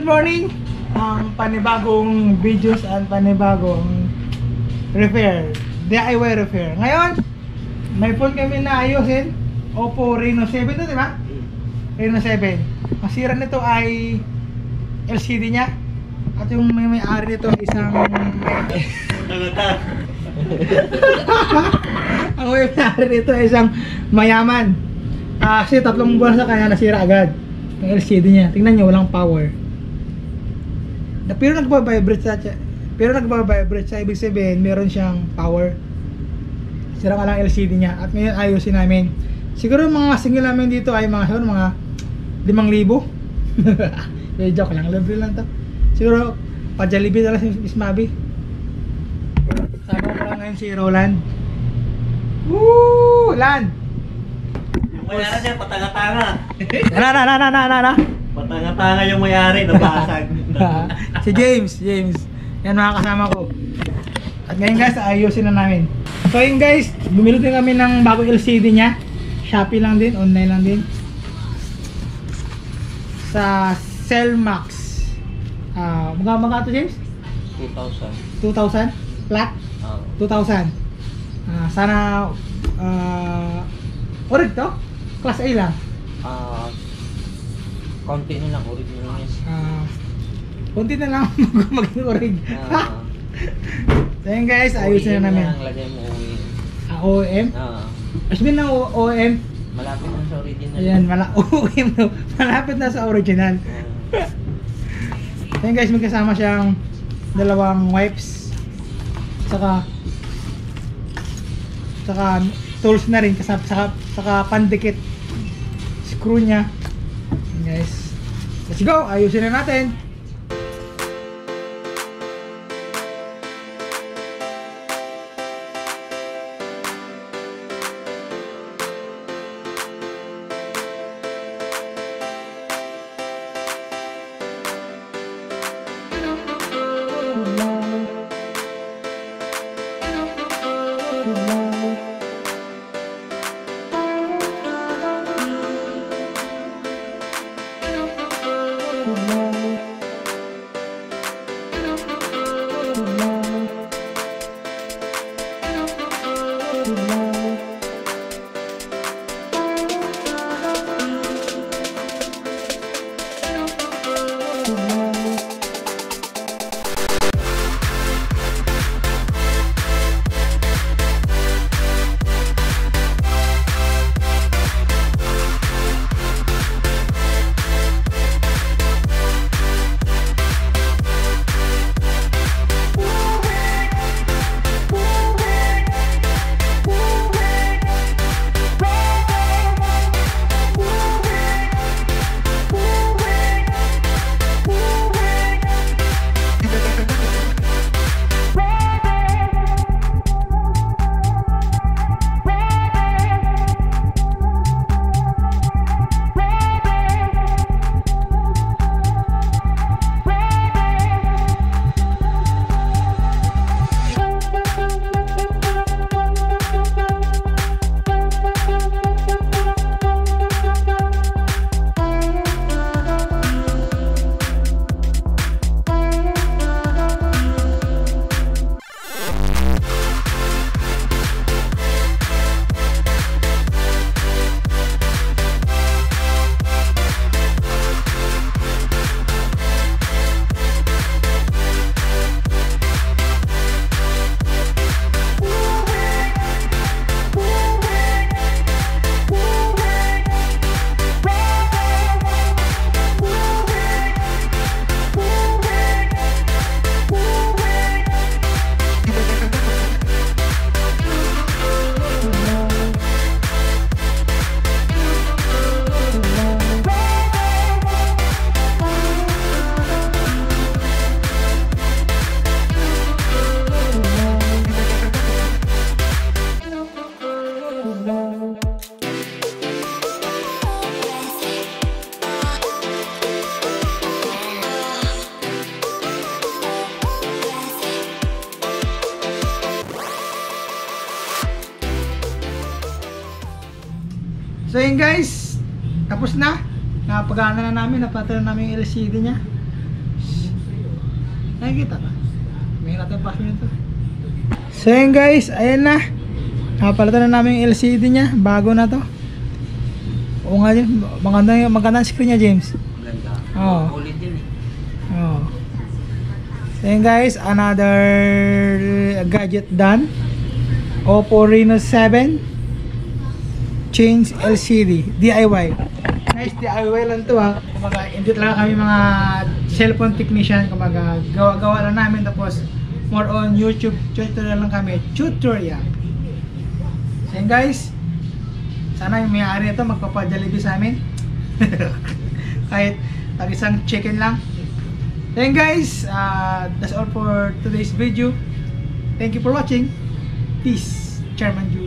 good morning! Panibagong videos at panibagong repair, DIY repair. Ngayon, may phone kami na ayusin. Oppo Reno 7 to, di ba? Reno 7. Ang sira nito ay LCD nya. At yung may-ari nito isang ang may-ari nito ay isang mayaman. Kasi 3 buwan sa kanya nasira agad yung LCD niya. Tingnan niyo, walang power. Pero nagba-vibrate siya. Ibig sabihin meron siyang power. Sira ka lang LCD niya. At ngayon ayusin namin. Siguro mga single namin dito ay mga 5,000. Joke lang, libre lang to. Siguro pa-Jollibee na lang si Miss Mabi. Sama ko lang ngayon si Roland. Woo! Land! Mayari siya, patanga-tanga. Na. Patanga-tanga yung mayari, nabasag. Si James. Yan mga kasama ko. At ngayon guys, ayusin na namin. So yun guys, bumili din kami ng bagong LCD nya. Shopee lang din, online lang din. Sa Cellmax. Mga to James? 2,000 flat? 2,000. Sana orig to? Class A lang? Konti na lang, original yes. Konti na lang maging orig. So yun guys, ayusin na namin. Lagay mo OEM? Asbin ng OEM? Malapit na sa original. Ayan, OEM no. Malapit na sa original. So yun guys, magkasama siyang dalawang wipes. Saka tools na rin, saka pandikit screw nya. Guys, let's go, ayusin na natin. So yun guys, tapos na. Napagana na namin, napatay na namin yung LCD nya. Nakikita ka. May natin password nito. So yun guys, ayan na. Napalitan na namin yung LCD niya. Bago na to. Oo nga yun. Maganda screen niya, James. Maganda. Oo. Ulit din eh. Oh. So yun guys, another gadget done. Oppo Reno 7 change LCD DIY. Nice DIY lang to ha. Kumbaga, hindi lang kami mga cellphone technician. Kumbaga, gawa-gawa lang namin. Tapos, more on YouTube tutorial lang kami. Tutorial. So yun guys, sana yung may-ari ito magpapadalibi sa amin. Kahit isang chicken lang. Then guys, that's all for today's video. Thank you for watching. Peace. Chairman Ju.